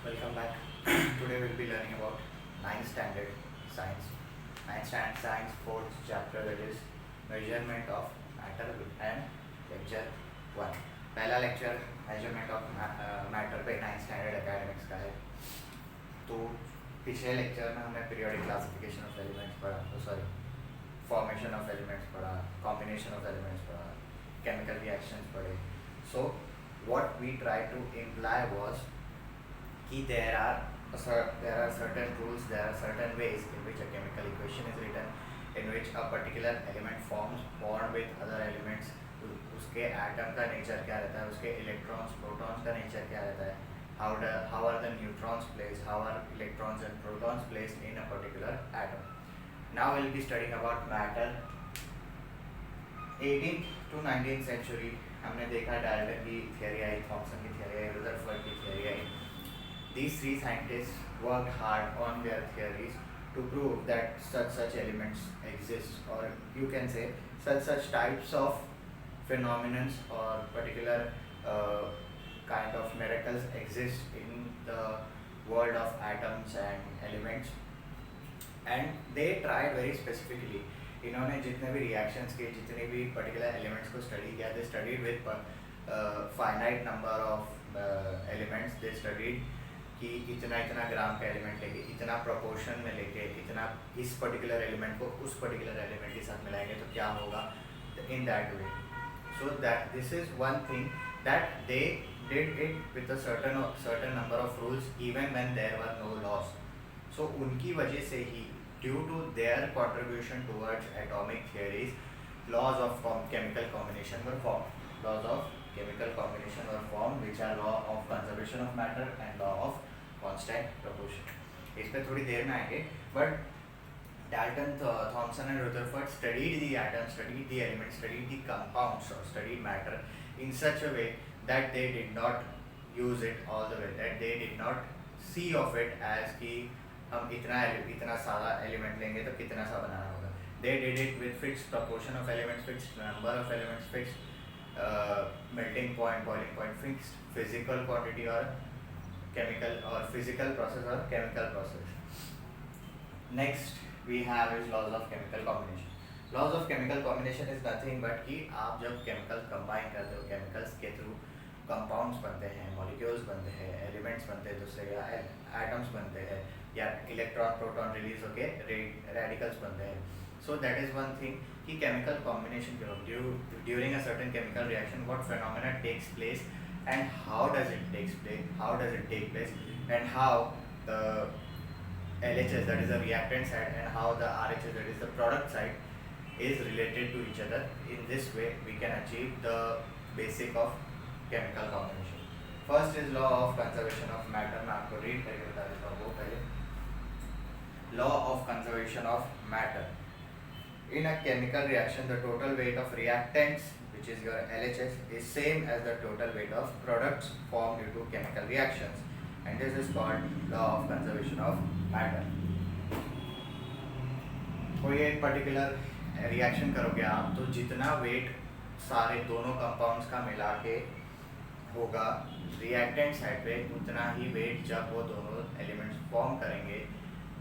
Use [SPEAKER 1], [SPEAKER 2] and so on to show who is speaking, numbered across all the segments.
[SPEAKER 1] Welcome back. Today we'll be learning about 9th standard science. 9th standard science 4th chapter, that is measurement of matter, and lecture 1. पहला lecture measurement of matter पे 9th standard academics का है. तो पिछले lecture में हमने periodic classification of elements पढ़ा, formation of elements पढ़ा, combination of elements पढ़ा, chemical reactions पढ़े. So what we tried to imply was there are certain rules, there are certain ways in which a chemical equation is written, in which a particular element forms bond with other elements. उसके atom का nature क्या रहता है, उसके electrons protons का nature क्या रहता है, how are the neutrons placed, how are electrons and protons placed in a particular atom. Now we'll be studying about matter. 18th to 19th century हमने देखा डाल्टन की थियरी आई, थॉमसन की theory आई, Rutherford की theory I. These three scientists worked hard on their theories to prove that such elements exist, or you can say such types of phenomena or particular kind of miracles exist in the world of atoms and elements. And they tried very specifically. इन्होंने जितने भी reactions के, जितने भी particular elements को study किया, they studied with finite number of elements. They studied कि इतना इतना ग्राम का एलिमेंट लेके, इतना प्रोपोर्शन में लेके, इतना इस पर्टिकुलर एलिमेंट को उस पर्टिकुलर एलिमेंट के साथ मिलाएंगे तो क्या होगा, in that way. So that this is one thing that they did it with a certain number of rules even when there were no loss. So उनकी वजह से ही, due to their contribution towards atomic theories, laws of chemical combination were formed. Laws of chemical combination were formed, which are law of conservation of matter and law of constant proportion. इस पे थोड़ी देर में आएंगे, but Dalton, Thomson and Rutherford studied the atoms, studied the elements, studied the compounds, or studied matter in such a way that they did not use it all the way, that they did not see of it as कि हम इतना सारा element लेंगे तो कितना सा बनाना होगा. They did it with fixed proportion of elements, fixed number of elements, fixed melting point, boiling point, fixed physical quantity or chemical or physical process or chemical process. Next we have is laws of chemical combination. Laws of chemical combination is nothing but कि आप जब chemicals combine करते हो, chemicals के through compounds बनते हैं, molecules बनते हैं, elements बनते हैं दूसरे, या atoms बनते हैं, या electron proton release होके radicals बनते हैं. So that is one thing कि chemical combination during a certain chemical reaction what phenomena takes place and how does it take place, and how the LHS, that is the reactant side, and how the RHS, that is the product side, is related to each other. In this way we can achieve the basic of chemical combination. First is law of conservation of matter. मैं आपको read करके बता देता हूँ वो पहले. Law of conservation of matter. In a chemical reaction, the total weight of reactants, which is your LHS, is same as the total weight of products formed due to chemical reactions, and this is called law of conservation of matter. कोई एक particular reaction करोगे आप, तो जितना weight सारे दोनों compounds का मिला के होगा reactant side पे, उतना ही weight जब वो दोनों elements form करेंगे,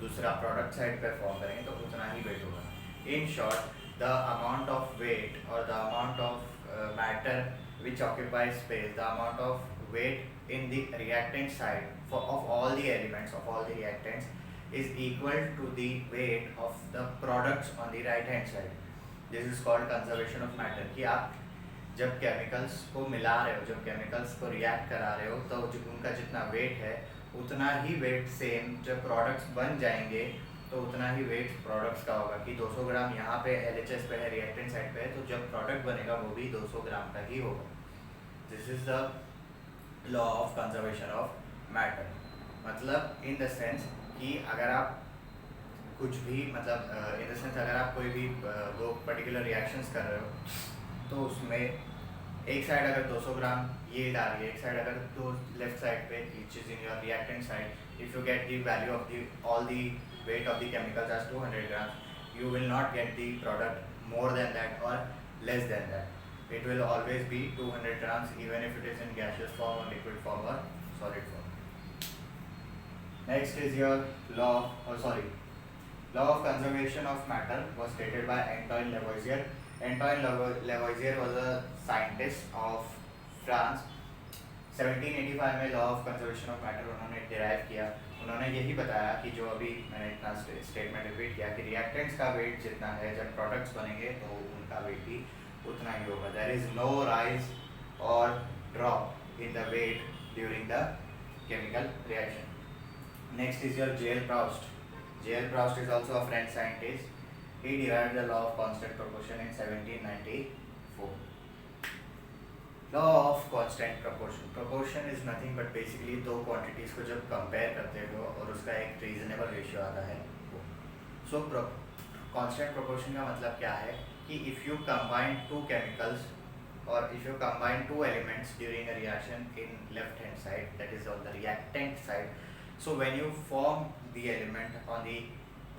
[SPEAKER 1] दूसरा product side पे form करेंगे तो उतना ही weight होगा. In short, the amount of weight or the amount of matter which occupies space, the amount of weight in the reactant side of all the elements, of all the reactants, is equal to the weight of the products on the right hand side. This is called conservation of matter. कि आप जब chemicals को मिला रहे हो, जब chemicals को react करा रहे हो, तो उनका जितना weight है उतना ही weight same जब products बन जाएंगे तो उतना ही वेट प्रोडक्ट्स का होगा. कि 200 ग्राम यहाँ पे LHS पे है, रिएक्टेंट साइड पे है, तो जब प्रोडक्ट बनेगा वो भी 200 ग्राम का ही होगा. This is the law of conservation of matter. मतलब इन द सेंस कि अगर आप कुछ भी इन द सेंस अगर आप कोई भी दो पर्टिकुलर रिएक्शंस कर रहे हो तो उसमें एक साइड अगर 200 ग्राम ये डाल रही है, एक साइड अगर तो लेफ्ट साइड पे which is in your reactant side, if you get the value of the all the weight of the chemicals as 200 grams, you will not get the product more than that or less than that. It will always be 200 grams even if it is in gaseous form or liquid form or solid form. Next is your law of conservation of matter was stated by Antoine Lavoisier. Antoine Lavoisier was a scientist of France. 1785 में law of conservation of matter उन्होंने derive किया. उन्होंने यही बताया कि जो अभी मैंने इतना स्टेटमेंट रिपीट किया कि रिएक्टेंट्स का वेट जितना है जब प्रोडक्ट्स बनेंगे तो उनका वेट भी उतना ही होगा. देयर इज नो राइज और drop in the weight during the chemical reaction. Next is your J.L. Proust. J.L. Proust is also a French scientist. He derived the law of constant proportion in 1794. Law of constant proportion. Proportion is nothing but basically दो quantities को जब compare करते हो और उसका एक reasonable ratio आता है वो. So constant proportion का मतलब क्या है कि if you combine two chemicals or if you combine two elements during a reaction in left hand side, that is on the reactant side, so when you form the element on the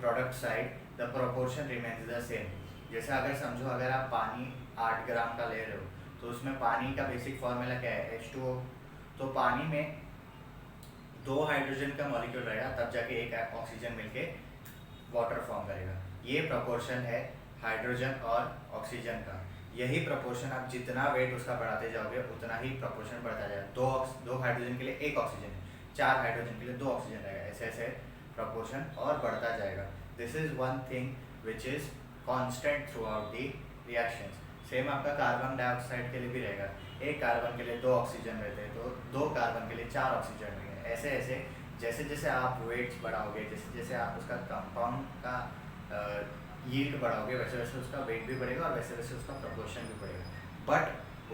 [SPEAKER 1] product side, the proportion remains the same. जैसे अगर समझो अगर आप पानी 8 ग्राम का ले रहे हो तो उसमें पानी का बेसिक फॉर्मूला क्या है, H2O. तो पानी में 2 हाइड्रोजन का मॉलिक्यूल रहेगा तब जाके एक ऑक्सीजन मिलके वाटर फॉर्म करेगा. ये प्रोपोर्शन है हाइड्रोजन और ऑक्सीजन का. यही प्रोपोर्शन आप जितना वेट उसका बढ़ाते जाओगे उतना ही प्रोपोर्शन बढ़ता जाएगा. दो हाइड्रोजन के लिए एक ऑक्सीजन है, 4 हाइड्रोजन के लिए 2 ऑक्सीजन रहेगा. ऐसे ऐसे प्रोपोर्शन और बढ़ता जाएगा. This is one thing which is constant through out the reactions. Same आपका कार्बन डाइऑक्साइड के लिए भी रहेगा. एक कार्बन के लिए 2 ऑक्सीजन रहते हैं तो 2 कार्बन के लिए 4 ऑक्सीजन रहेंगे. ऐसे ऐसे जैसे जैसे आप वेट्स बढ़ाओगे, जैसे जैसे आप उसका कंपाउंड का यील्ड बढ़ाओगे वैसे वैसे उसका वेट भी बढ़ेगा और वैसे वैसे उसका प्रोपोर्शन भी बढ़ेगा. बट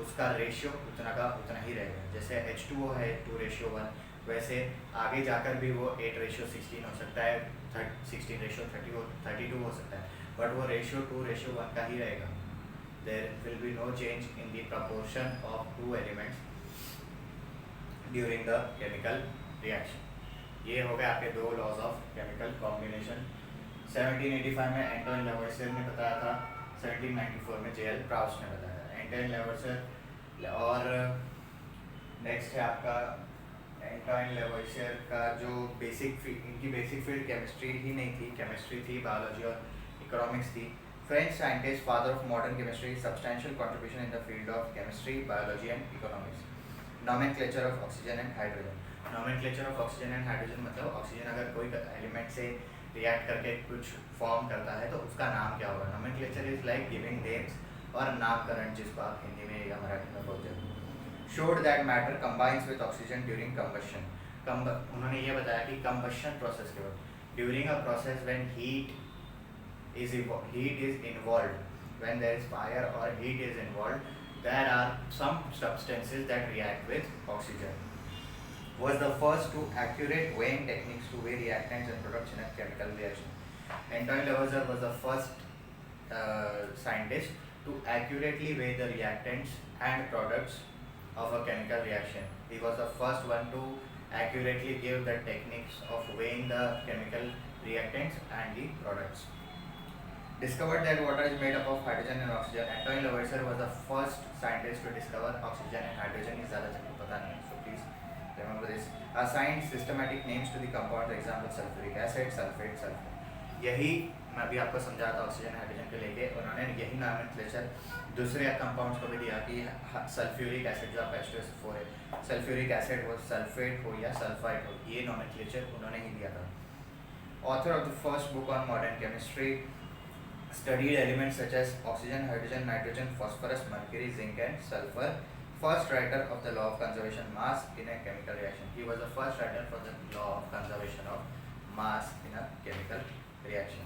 [SPEAKER 1] उसका रेशियो उतना का उतना ही रहेगा. जैसे H2O है 2:1, वैसे आगे जाकर भी वो 8:16 हो सकता है, 16:32 हो सकता है. बट वो रेशियो 2:1 का ही रहेगा. There will be no change in the proportion of two elements during the chemical reaction. ये हो गए आपके 2 लॉज ऑफ केमिकल कॉम्बिनेशन. 1785 में एंटोइन लेवोइसियर ने बताया था, 1794 में J.L. प्राउस्ट ने बताया था. एंटोइन लेवोइसियर और नेक्स्ट है आपका एंटोइन लेवोइसियर का जो इनकी बेसिक फील्ड केमिस्ट्री ही नहीं थी, केमिस्ट्री थी, बायोलॉजी और इकोनॉमिक्स थी. French scientist, father of modern chemistry, substantial contribution in the field of chemistry, biology and economics. Nomenclature of oxygen and hydrogen. Nomenclature of oxygen and hydrogen मतलब oxygen अगर कोई element से react करके कुछ form करता है तो उसका नाम क्या होगा. Nomenclature is like giving names और नामकरण, जिसको आप हिंदी में या मराठी में बोलते हैं. Showed that matter combines with oxygen during combustion. उन्होंने ये बताया कि कंबशन प्रोसेस के वक्त during a process when heat is involved, when there is fire और heat is involved, there are some substances that react with oxygen. Was the first to accurate weighing techniques to weigh reactants and products in a chemical reaction. Antoine Lavoisier was the first scientist to accurately weigh the reactants and products of a chemical reaction. He was the first one to accurately give the techniques of weighing the chemical reactants and the products. Discovered that water is made up of hydrogen and oxygen. Antoine Lavoisier was the first scientist to discover oxygen and hydrogen. is ज़्यादा सबको पता नहीं है, so please remember this. Assigned systematic names to the compounds, example sulfuric acid, sulfate, sulfur. यही मैं अभी आपको समझा था ऑक्सीजन हाइड्रोजन के लेके. उन्होंने यही नोमेनक्लेचर दूसरे कंपाउंड्स को भी दिया कि सल्फ्यूरिक एसिड जो आपका H2SO4 है, सल्फ्यूरिक एसिड हो, सल्फेट हो या सल्फाइड हो, ये नोमेनक्लेचर उन्होंने ही दिया था. Author of the first book on modern chemistry, studied elements such as oxygen, hydrogen, nitrogen, phosphorus, mercury, zinc and sulfur. First writer of the law of conservation mass in a chemical reaction. He was the first writer for the law of conservation of mass in a chemical reaction.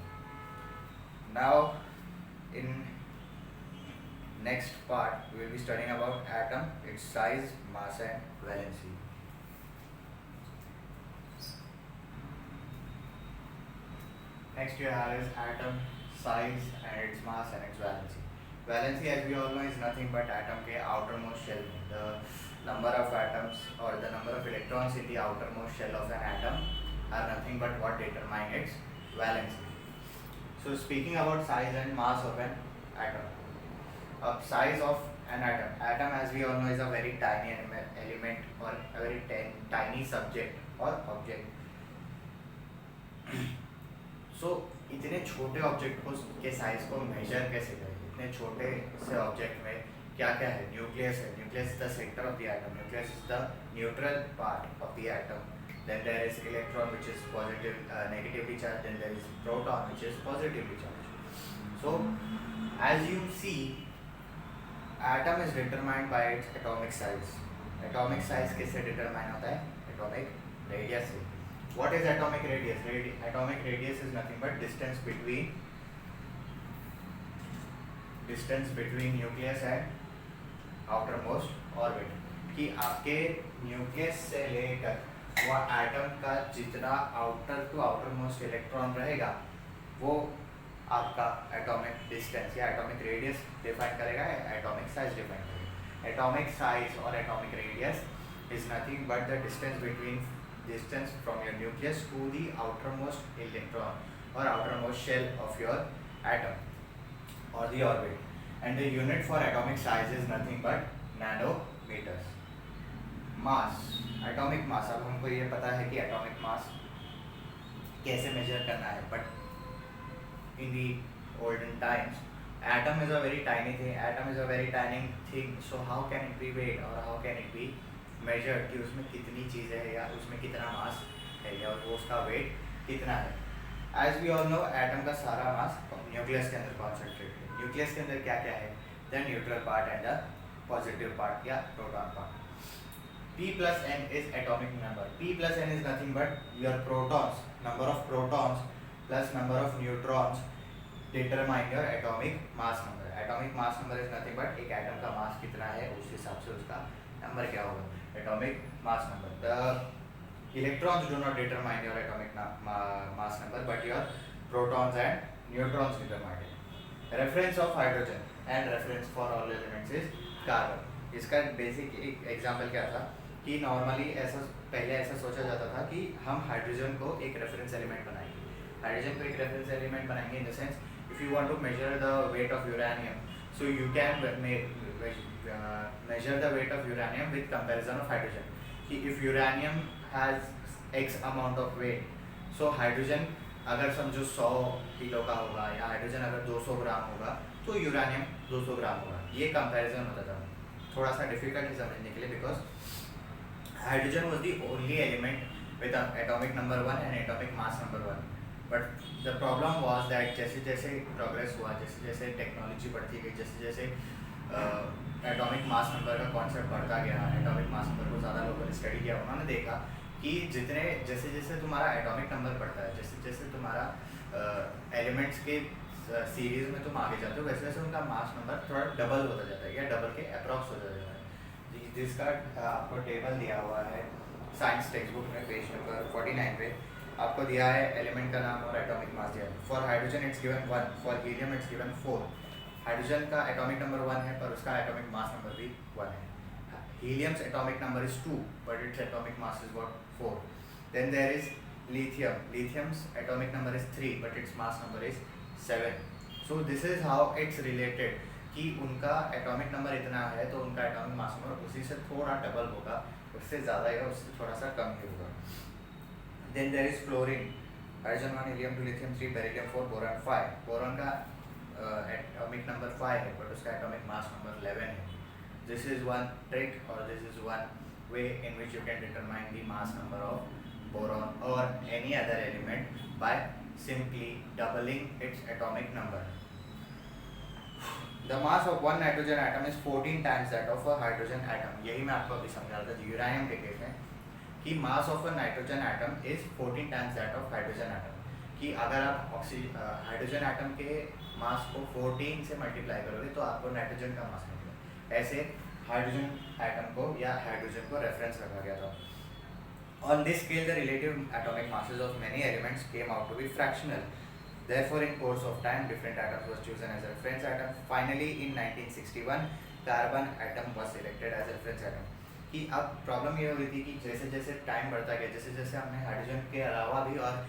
[SPEAKER 1] Now, in next part, we will be studying about atom, its size, mass and valency. Next you have is atom, size and its mass and its valency. Valency, as we all know, is nothing but atom के outermost shell. The number of atoms or the number of electrons in the outermost shell of an atom are nothing but what determine its valency. So speaking about size and mass of an atom. Size of an atom. Atom, as we all know, is a very tiny element or a very tiny subject or object. सो इतने छोटे object को के size को major कैसे करें? इतने छोटे से ऑब्जेक्ट में क्या क्या है? न्यूक्लियस है, nucleus is the centre of the atom, nucleus is the neutral part of the atom. Then there is electron which is positive, negatively charged. Then there is proton which is positively charged. So as you see, atom is determined by its atomic size. Atomic size किससे determine होता है? Atomic radius से. What is atomic radius? Atomic radius is nothing but distance between nucleus and outermost orbit. कि आपके nucleus से लेकर वो atom का जितना outer to outer most electron रहेगा वो आपका एटॉमिक डिस्टेंस या एटॉमिक रेडियस डिफाइन करेगा, एटॉमिक साइज डिफाइन करेगा. एटॉमिक साइज और atomic radius is nothing but the distance from your nucleus to the outer most electron और outer most shell of your atom और the orbit. And the unit for atomic size is nothing but nanometers. Mass, atomic mass. अब हमको ये पता है कि atomic mass कैसे measure करना है, but in the olden times atom is a very tiny thing. So how can it be weight और how can it be measured कि उसमें कितनी चीज़ें हैं या उसमें कितना मास है या वो उसका वेट कितना है. As we all know atom का सारा मास न्यूक्लियस के अंदर कॉन्सेंट्रेटेड है. न्यूक्लियस के अंदर क्या क्या है? The neutral part and the positive part या proton part. P plus n is atomic number. P plus n is nothing but your protons, number of protons plus number of neutrons determine your atomic mass number. Atomic mass number is nothing but एक atom का मास कितना है उस हिसाब से उसका number क्या होगा, atomic mass number. The electrons do not determine your atomic mass number but your protons and neutrons determine it. Reference of hydrogen and reference for all elements is carbon. इसका बेसिक एक example क्या था कि normally पहले ऐसा सोचा जाता था कि हम हाइड्रोजन को एक रेफरेंस एलिमेंट बनाएंगे in the sense if you want to measure the weight of uranium so you can measure the weight of uranium with comparison of hydrogen. कि if uranium has x amount of weight so hydrogen अगर समझो 100 kilo का होगा या hydrogen अगर 200 ग्राम होगा तो uranium 200 ग्राम होगा. ये कंपैरिजन होता था. थोड़ा सा डिफिकल्ट है समझने के लिए because hydrogen was the only element with atomic number 1 and atomic mass number 1. But the problem was that जैसे जैसे progress हुआ, जैसे जैसे टेक्नोलॉजी बढ़ती गई, जैसे जैसे एटॉमिक मास नंबर का कॉन्सेप्ट बढ़ता गया, एटॉमिक मास नंबर को ज़्यादा लोगों ने स्टडी किया, उन्होंने देखा कि जैसे जैसे तुम्हारा एटॉमिक नंबर बढ़ता है, जैसे जैसे तुम्हारा एलिमेंट्स के सीरीज में तुम आगे जाते हो वैसे वैसे उनका मास नंबर थोड़ा डबल होता जाता है या डबल के अप्रॉक्स होता जाता है. जिसका आपको टेबल दिया हुआ है साइंस टेक्स्ट बुक में पेज नंबर 49 पे आपको दिया है एलिमेंट का नाम और एटॉमिक मास दिया है. For hydrogen it's given 1, for helium it's given 4. Hydrogen का एटॉमिक नंबर 1 है पर उसका एटॉमिक मास नंबर भी 1 है. Helium's atomic number is 2 but its atomic mass is what 4. Then there is lithium. Lithium's atomic number is 3 but its mass number is 7. So this is how it's related कि उनका atomic number इतना है तो उनका atomic mass number उसी से थोड़ा double होगा, उससे ज़्यादा या उससे थोड़ा सा कम ही होगा. Then there is fluorine. Hydrogen 1, helium 2, lithium 3, beryllium 4, boron 5. Boron का एटॉमिक नंबर 5 है बट उसका एटॉमिक मास नंबर 11 है. दिस इज वन ट्रिक और this is one way in which you can determine the mass number of boron और any other element by simply doubling its atomic number. The mass of one nitrogen atom is 14 times that of a hydrogen atom. यही मैं आपको अभी समझा रहा था uranium के case में कि mass of a nitrogen atom is 14 times that of hydrogen atom. कि अगर आप हाइड्रोजन एटम के मास को 14 से मल्टीप्लाई करोगे तो आपको नाइट्रोजन का मास मिलेगा. ऐसे हाइड्रोजन एटम को या हाइड्रोजन को रेफरेंस रखा गया था. On this scale, the relative atomic masses of many elements came out to be fractional. Therefore, in course of time, different atoms was chosen as a reference atom. Finally, in 1961, carbon atom was selected as a reference atom. कि अब problem ये हो रही थी कि जैसे जैसे time बढ़ता गया, जैसे जैसे हमने हाइड्रोजन के अलावा भी और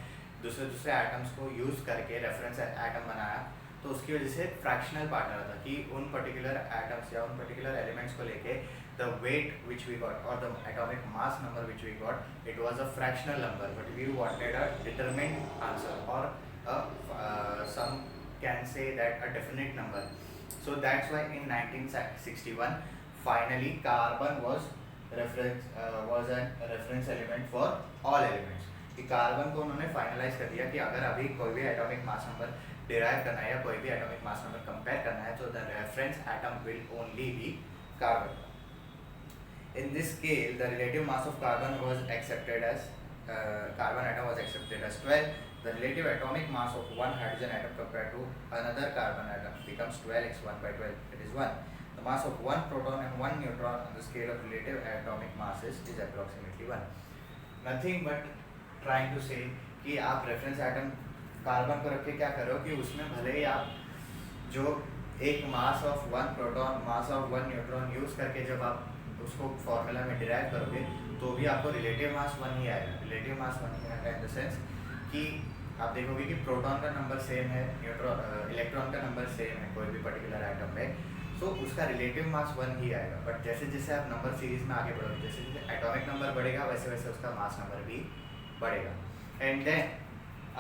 [SPEAKER 1] दूसरे एटम्स को यूज़ करके रेफरेंस एटम बनाया तो उसकी वजह से फ्रैक्शनल पार्ट आ रहा था कि उन पर्टिकुलर एटम्स या उन पर्टिकुलर एलिमेंट्स को लेके the weight which we got और the atomic mass number which we got it was a fractional number but we wanted a determined answer और some can say that a definite number. So that's why in 1961 finally carbon was a reference element for all elements. कि carbon को उन्होंने finalise कर दिया कि अगर अभी कोई भी एटॉमिक मास नंबर डिराइव करना है या कोई भी एटॉमिक मास नंबर कंपेयर करना है तो the reference atom will only be carbon. In this scale, the relative mass of carbon was accepted as carbon atom was accepted as 12. The relative atomic mass of one hydrogen atom compared to another carbon atom becomes 12x 1 by 12. It is 1. The mass of one proton and one neutron on the scale of relative atomic masses is approximately 1. Nothing but trying to say कि आप reference atom carbon को रख के क्या करो कि उसमें भले ही आप जो एक mass of one proton mass of one neutron use करके जब आप उसको फॉर्मूला में डिराइव करोगे तो भी आपको रिलेटिव मास वन ही आएगा. रिलेटिव मास वन ही आएगा इन द सेंस कि आप देखोगे कि प्रोटॉन का नंबर सेम है, इलेक्ट्रॉन का नंबर सेम है कोई भी पर्टिकुलर आइटम में, सो उसका रिलेटिव मास वन ही आएगा. बट जैसे जैसे आप नंबर सीरीज में आगे बढ़ोगे, जैसे जैसे एटॉमिक नंबर बढ़ेगा वैसे वैसे उसका मास नंबर भी बढ़ेगा. एंड देन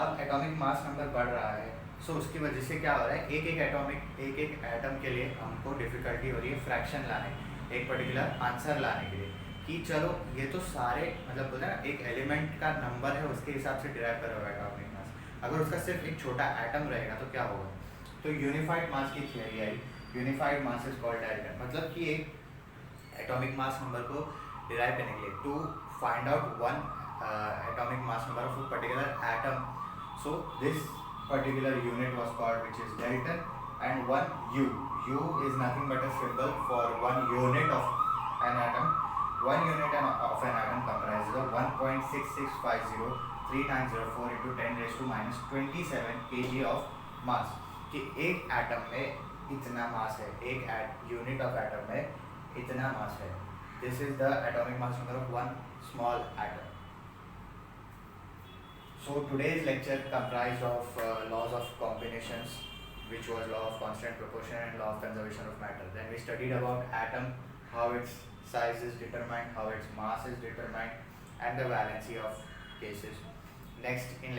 [SPEAKER 1] अब एटॉमिक मास नंबर बढ़ रहा है, सो उसकी वजह से क्या हो रहा है, एक एक एटम के लिए हमको डिफ़िकल्टी हो रही है फ्रैक्शन लाने, एक पर्टिकुलर आंसर लाने के लिए कि चलो ये तो सारे मतलब बोलते हैं ना एक एलिमेंट का नंबर है उसके हिसाब से डिराइव करा हुआ एटॉमिक मास. अगर उसका सिर्फ एक छोटा एटम रहेगा तो क्या होगा. तो यूनिफाइड मास की थियरी आई. Unified mass is called direct, मतलब कि एक एटॉमिक मास नंबर को डिराइव करने के लिए to find out one atomic mass number of a particular atom. So this particular unit was called which is Dalton, and one U. U is nothing but a symbol for 1 unit of an atom. 1 unit of an atom comprises of 1.66503904 into 10 raised to minus 27 kg of mass. कि एक atom में इतना मास है, एक unit of atom में इतना मास है. This is the atomic mass number of one small atom. So today's lecture comprised of laws of combinations, which was law of constant proportion and law of conservation of matter. Then we studied about atom, how its size is determined, how its mass is determined, and the valency of cases. In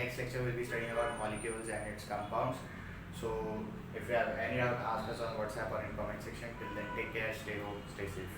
[SPEAKER 1] next lecture we'll be studying about molecules and its compounds. So if you have any doubt, ask us on WhatsApp or in comment section. Till then, take care, stay home, stay safe.